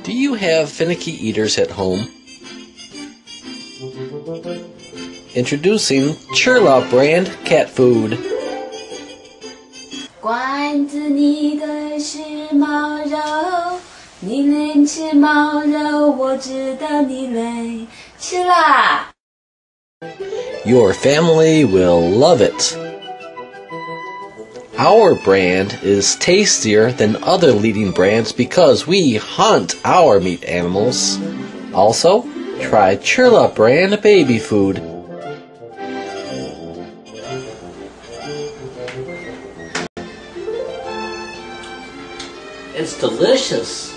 Do you have finicky eaters at home? Introducing Chr-la brand cat food. 罐子里的是毛肉，你累吃毛肉，我知道你累。吃啦！ Your family will love it. Our brand is tastier than other leading brands because we hunt our meat animals. Also, try Chr-la brand baby food. It's delicious.